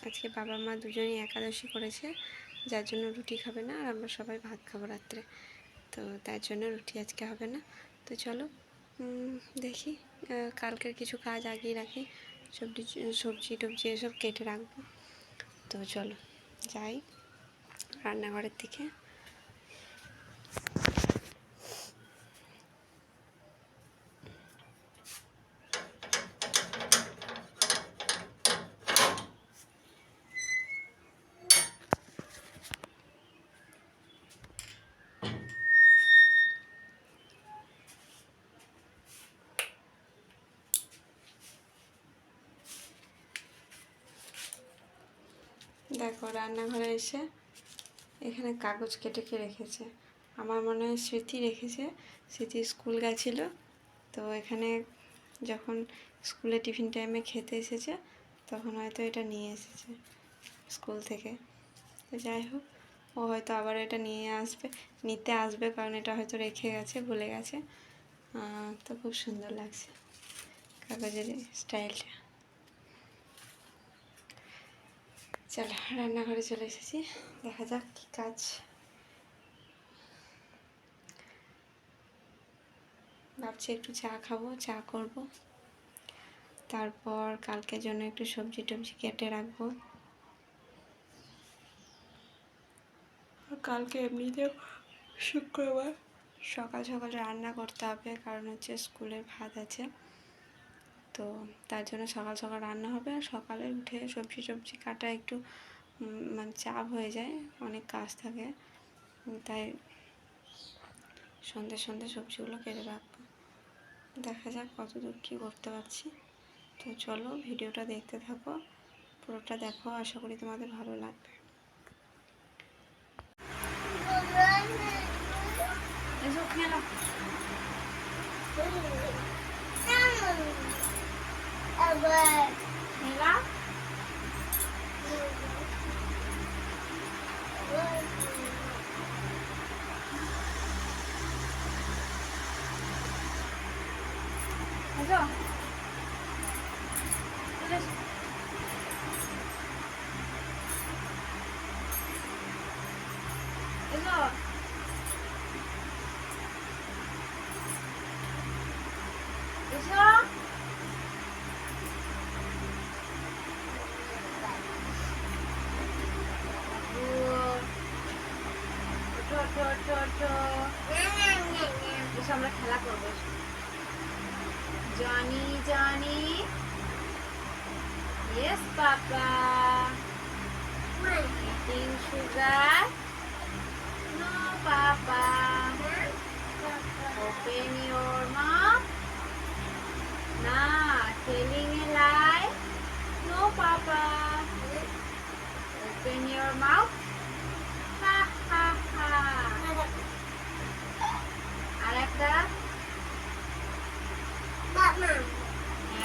আজকে বাবা মা দুজনেই একাদশী করেছে, যার জন্য রুটি খাবে না, আর আমরা সবাই ভাত খাবো রাত্রে। তো তার জন্য রুটি আজকে হবে না। তো চলো দেখি, কালকের কিছু কাজ আগিয়ে রাখি, সবজি টবজি এসব কেটে রাখবো। তো চলো যাই রান্নাঘরের দিকে। দেখো রান্নাঘরে এসে এখানে কাগজ কেটে রেখেছে, আমার মনে হয় স্মৃতি রেখেছে। স্মৃতি স্কুল গেছিলো, তো এখানে যখন স্কুলে টিফিন টাইমে খেতে এসেছে তখন হয়তো এটা নিয়ে এসেছে স্কুল থেকে। তো যাই হোক, ও হয়তো আবার এটা নিতে আসবে, কারণ এটা হয়তো রেখে গেছে, ভুলে গেছে। তো খুব সুন্দর লাগছে কাগজের স্টাইলটা। চলো রান্নাঘরে চলে এসেছি, দেখা যাক কী কাজ। ভাবছি একটু চা খাবো, চা করব, তারপর কালকের জন্য একটু সবজি টবজি কেটে রাখবো। কালকে এমনিতেও শুক্রবার সকাল সকাল রান্না করতে হবে, কারণ হচ্ছে স্কুলের ভাত আছে। তো তার জন্য সকাল সকাল রান্না হবে, আর সকালে উঠে সবজি টবজি কাটা একটু মানে চাপ হয়ে যায়, অনেক কাজ থাকে, তাই সন্ধ্যে সবজিগুলো কেটে রাখবো। দেখা যাক কতদূর কী করতে পারছি। তো চলো ভিডিওটা দেখতে থাকো, পুরোটা দেখো, আশা করি তোমাদের ভালো লাগবে। আমরা খেলা করবো। Johnny Johnny, yes papa, eating sugar, no papa, open your mouth, nah, telling a lie, no papa, open your mouth, ha ha ha. আরেকটা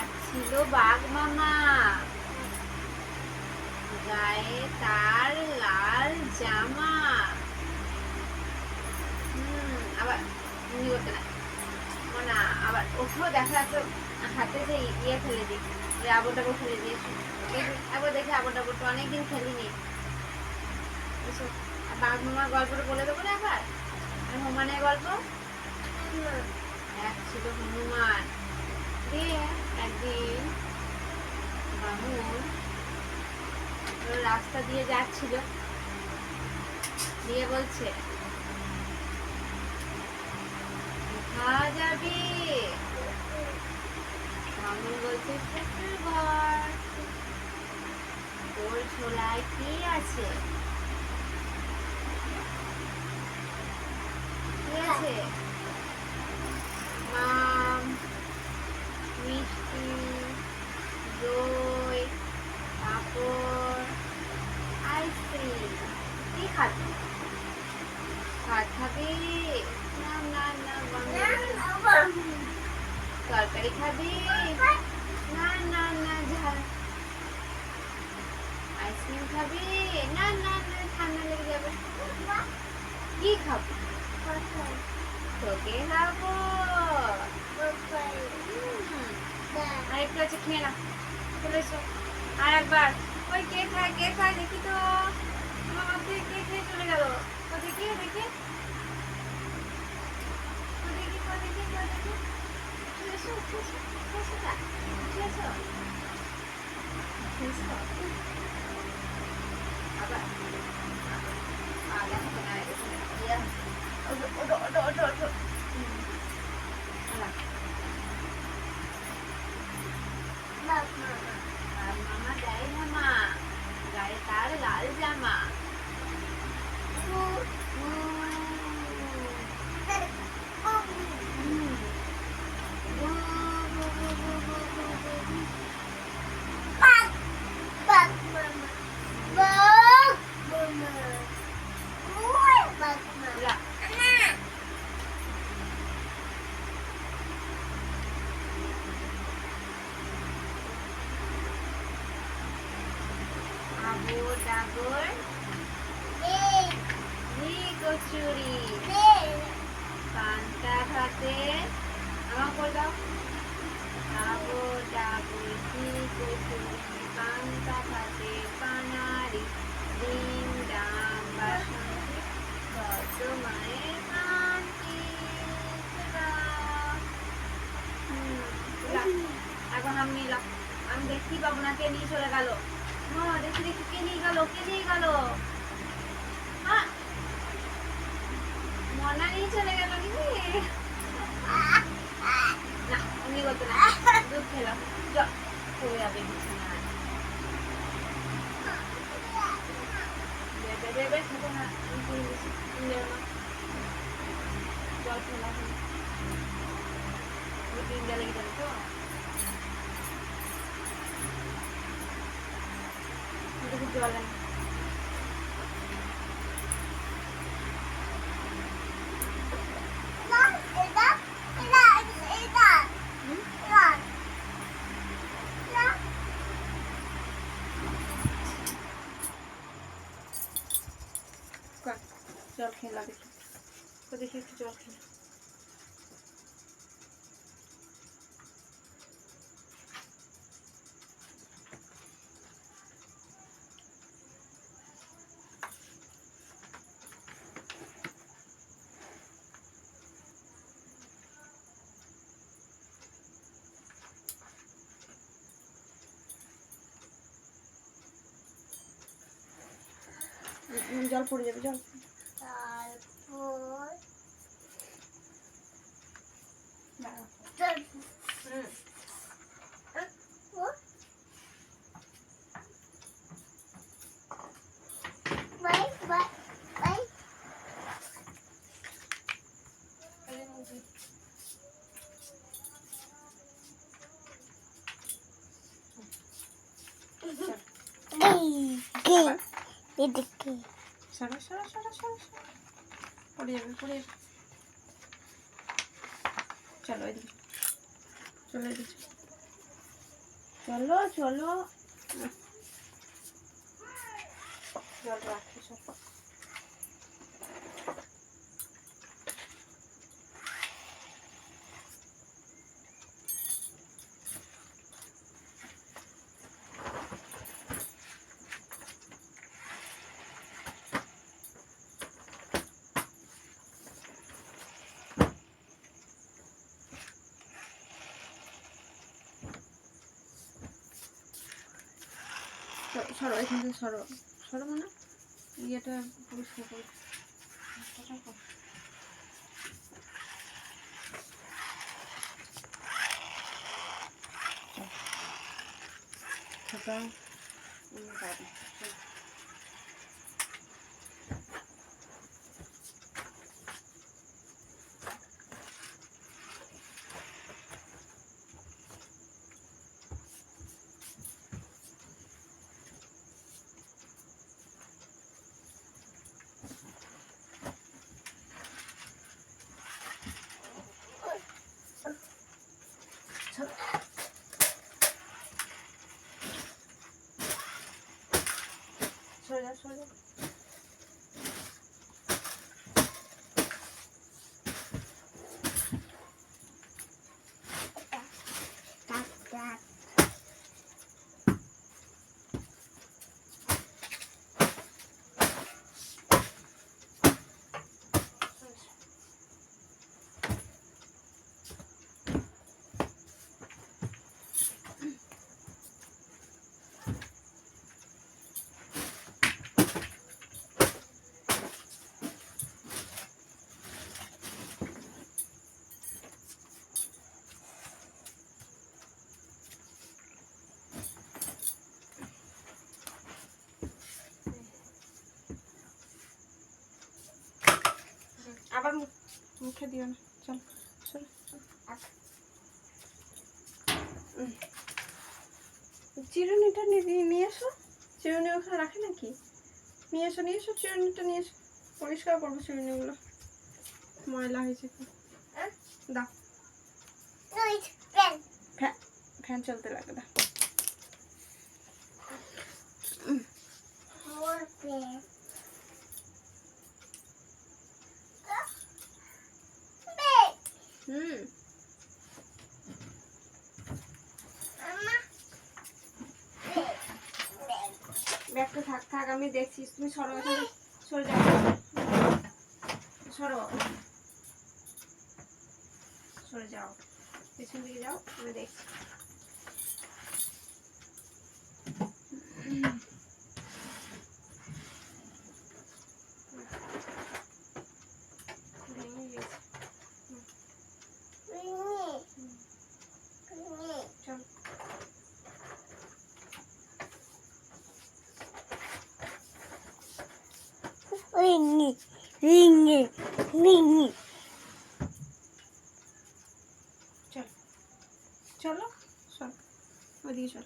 এক ছিল বাঘ মামা, গায়ে তার লাল জামা। আবার করতে না, আবার ওকেও দেখা যাচ্ছে হাতে যে ইয়ে ফেলে দিই, ওই আবর ডাবর ফেলে দিয়েছি। একবার দেখি আবর ডাবরটা অনেকদিন খেলিনি। বাঘ মামার গল্পটা বলে দেবো না একবার, হনুমানের গল্প। এক ছিল হনুমান, দিয়ে একদিন বামুন রাস্তা দিয়ে যাচ্ছিল, দিয়ে বলছে কোথায় যাবি? বামুন বলছে শ্বশুর ঘর। তোর ছোলায় কি আছে? কি আছে? আম, মিষ্টি, দই, পাঁপড়, আইসক্রিম। কি খাবি? ভাত খাবি? না না না, তরকারি খাবি? না না না, ঝাল। আইসক্রিম খাবি? না না না, ঠান্ডা লেগে যাবে। কি খাবো? তোকে খাবো। আর একটু আছে, খেয়ে না, চলে এসো। আর একবার, ওই কে খায় খায় দেখি তো। আমার অর্ধেক কে খেয়ে চলে গেল। দেখি দেখি মামা দেয় না মা, গায়ে তার লাল জামা। ডাগর কচুরি পান্তা ভাতে আমার করে দাও। আবো ডাগর কচুরি পান্তা ভাতে পানারি ডিম ডাম বাসন্তী কত মায়ের কান্তি। এখন আমি নিলাম, আমি দেখতে পাবো না, কে নিয়ে চলে গেল। দেখি দেখি কে নিয়ে গেল, কে নিয়ে গেল। মনা নিয়ে চলে গেল নাকি? না এমনি করতে না, দুধ খেলাম পড়ে যাবে বিছানায়। জল খেলাম লেগে যাবে তো। জল জল খেলা দেখি তো, দেখি একটু জল খেলা। জল পড়ে যাবে, জল এদিকে সরা সরা সরা সরা পড়ে যাবে, পড়ে যাবে। চলো এদিকে, চলো এদিকে, চলো চলো। জল রাখি সব। সরো এখান থেকে, সরো সরো, মানে ইয়েটা পরিষ্কার করো। সরে যাও, সরে যাও। আবার মুখে দিও না। চল চল। চিরুনিটা নিয়ে এসো। চিরুনি ওখানে রাখে নাকি? নিয়ে এসো চিরুনিটা নিয়ে এসো। পরিষ্কার করবো চিরুনিগুলো, ময়লা হয়েছে। দাও, ফ্যান চলতে লাগে। দাও। ব্যাগটা থাক আমি দেখছি। তুমি সরো, এখানে সরে যাও, সরে যাও, পেছন দিকে যাও, আমি দেখছি। চলো চল, ওদিকে চল।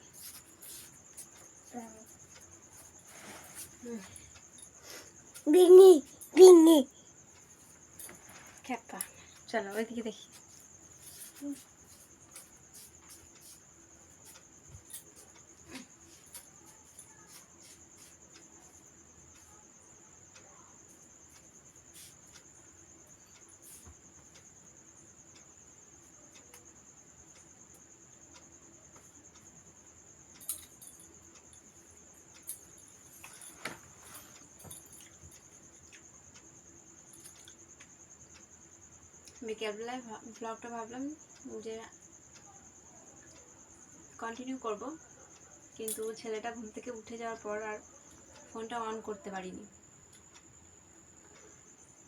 খেপা, চলো ওইদিকে দেখি। বিকেলবেলায় ব্লগটা ভাবলাম যে কন্টিনিউ করব, কিন্তু ছেলেটা ঘুম থেকে উঠে যাওয়ার পর আর ফোনটা অন করতে পারিনি।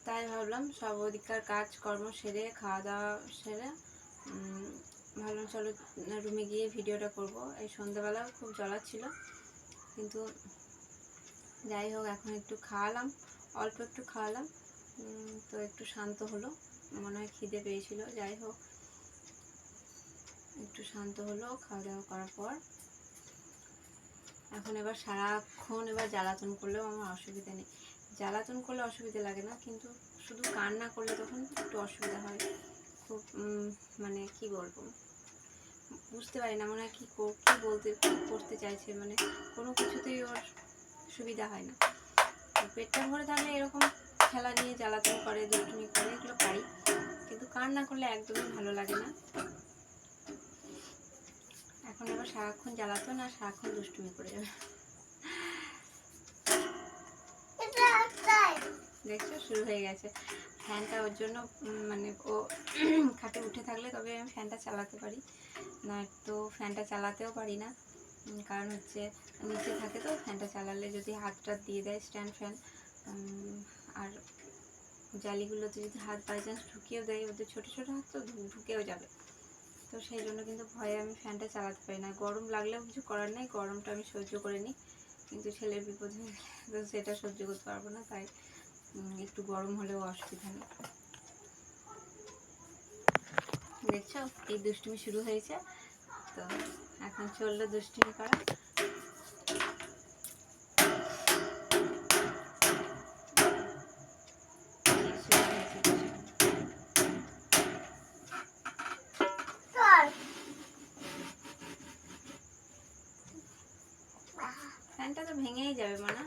তাই ভাবলাম সব ওদিককার কাজকর্ম সেরে, খাওয়া দাওয়া সেরে ভাবলাম চলো রুমে গিয়ে ভিডিওটা করব। এই সন্ধ্যাবেলাও খুব জ্বলা ছিল, কিন্তু যাই হোক এখন একটু খাওয়ালাম, অল্প একটু খাওয়ালাম, তো একটু শান্ত হলো। মনে হয় খিদে পেয়েছিল। যাই হোক একটু শান্ত হলো খাওয়া দাওয়া করার পর। এখন এবার সারাক্ষণ জ্বালাতন করলেও আমার অসুবিধা নেই। জ্বালাতন করলে অসুবিধা লাগে না, কিন্তু শুধু কান্না করলে তখন একটু অসুবিধা হয়। খুব মানে কি বলবো, বুঝতে পারি না, মনে হয় কী করতে চাইছে, মানে কোনো কিছুতেই ওর সুবিধা হয় না। পেটটা ভরে থাকলে এরকম খেলা নিয়ে জ্বালাতন করে, দুষ্টুমি করে, এগুলো পারি, কিন্তু কান্না করলে একদমই ভালো লাগে না। এখন এবার সারাক্ষণ জ্বালাতন আর সারাক্ষণ দুষ্টুমি করে যাবে। দেখছো শুরু হয়ে গেছে। ফ্যানটা ওর জন্য মানে ও খাটে উঠে থাকলে তবে আমি ফ্যানটা চালাতে পারি, না তো ফ্যানটা চালাতেও পারি না। কারণ হচ্ছে নিচে থাকে তো, ফ্যানটা চালালে যদি হাতটা দিয়ে দেয় স্ট্যান্ড ফ্যান, আর জালিগুলোতে যদি হাত বাই চান্স ঢুকিয়েও দেয়, ওদের ছোটো ছোটো হাত তো ঢুকেও যাবে, তো সেই জন্য কিন্তু ভয়ে আমি ফ্যানটা চালাতে পারি না। গরম লাগলেও কিছু করার নেই, গরমটা আমি সহ্য করে নিই, কিন্তু ছেলের বিপদ হয়ে তো সেটা সহ্য করতে পারবো না, তাই একটু গরম হলেও অসুবিধা নেই। দেখছো এই দুষ্টুমি শুরু হয়েছে, তো এখন চললো দুষ্টুমি করা। ফ্যানটা তো ভেঙেই যাবে মানা।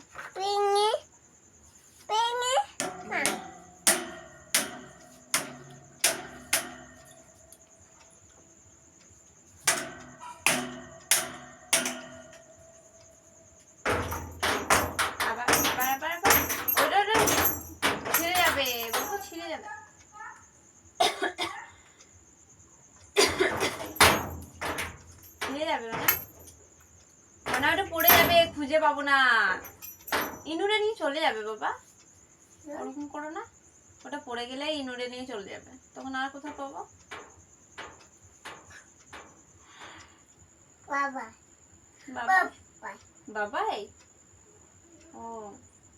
ছিঁড়ে যাবে বাবা, ছিঁড়ে যাবে। ছিঁড়ে যাবে মানে ওটা পড়ে যাবে, খুঁজে পাবো না। ইনুরে নিয়ে চলে যাবে বাবা, ওরকম করো না। ওটা পড়ে গেলে ইনুরে নিয়ে চলে যাবে, তখন আর কোথাও পাবো? বাবাই, ও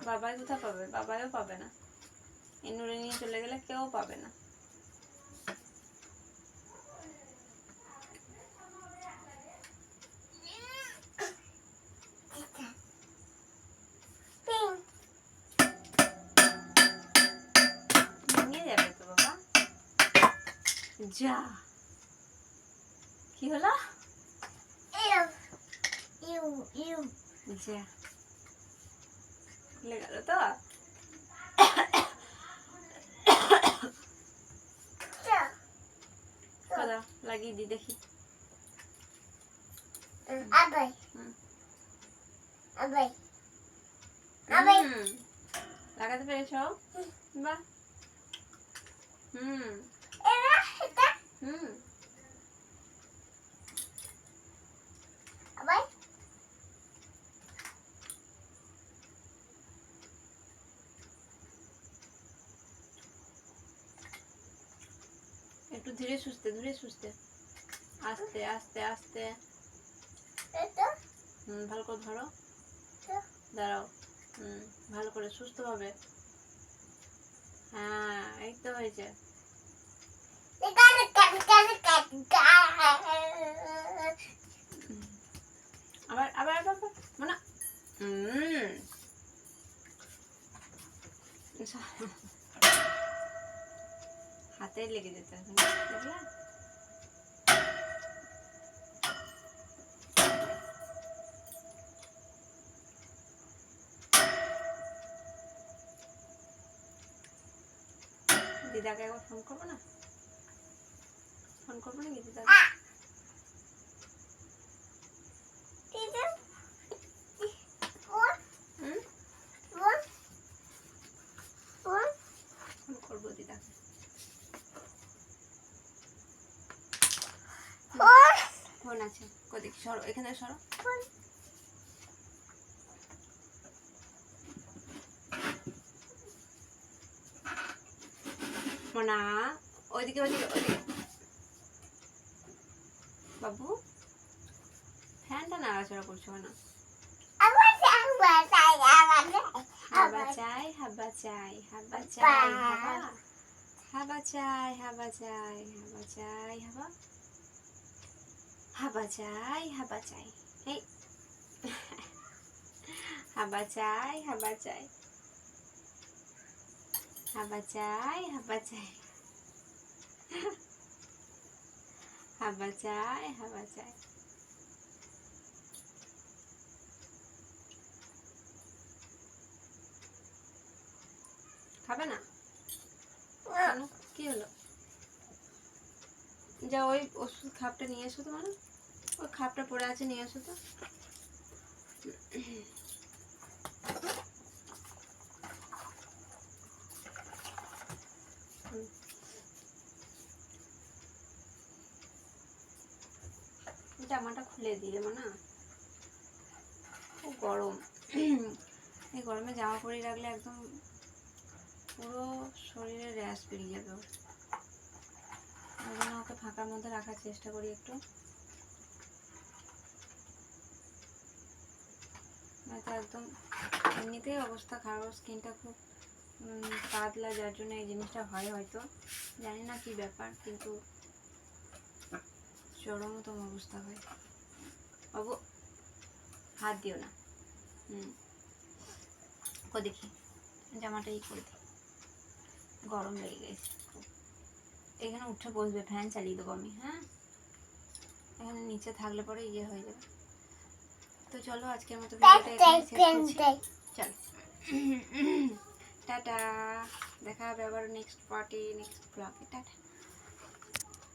বাবাই কোথায় পাবে? বাবাইও পাবে না। ইনুরে নিয়ে চলে গেলে কেউ পাবে না। ভেঙে যাবে তো বাবা। যা, কি হলো? যা, খুলে গেল তো। লাগিয়ে দি দেখি। লাগাতে পেরেছ? বাহ। একটু ধীরে সুস্থে, ধীরে সুস্থে, আস্তে আস্তে আস্তে। ভালো করে ধরো, দাঁড়াও। ভালো করে সুস্থ ভাবে। হ্যাঁ, এই তো হয়েছে। আবার আবার আবার মানে হাতে লেগে যেতে হবে, দেখলা? দিদাকে একবার ফোন করবো না? ফোন করবো নাকি দিদাকে? ফোন করবো দিদাকে। ফোন আছে, কোদিক সরো, এখানে সরো। মোনা, ওইদিকে ওইদিকে ওইদিকে। বাবু, ফ্যানটা নাড়াচাড়া করছো না? হাবা চাই, হাবা চাই, হাবা চাই, হাবা, হাবা চাই, হাবা চাই, হাবা চাই, হাবা, হাবা চাই, হাবা চাই। এই হাবা চাই, হাবা চাই, হাবা চাই, হাবা চাই, হাবা চাই, হাবা চাই। খাবে না? কি হলো? যা, ওই ওষুধ খাপটা নিয়ে এসো তো। মানে ওই খাপটা পড়ে আছে, নিয়ে এসো তো। জামাটা খুলে দিয়ে না, খুব গরম। এই গরমে জামা পরে রাখলে একদম পুরো শরীরে র্যাশ বেরিয়ে যাবে। ওই জন্য ওকে ফাঁকার মধ্যে রাখার চেষ্টা করি একটু, নয়তো একদম এমনিতেই অবস্থা খারাপ। স্কিনটা খুব পাতলা, যার জন্য এই জিনিসটা হয় হয়তো, জানি না কি ব্যাপার, কিন্তু চরমতম অবস্থা হয়। বাবু, হাত দিও না। দেখি জামাটা ই করে দিই, গরম লেগে গেছে খুব। এখানে উঠে বসবে, ফ্যান চালিয়ে দেবো আমি। হ্যাঁ, এখানে নিচে থাকলে পরে ইয়ে হয়ে যাবে। তো চলো, আজকের মতো ভিডিওটা এখানে শেষ করছি। চলো, টাটা। দেখা হবে আবার নেক্সট পার্টি, নেক্সট ব্লগে। টাটা।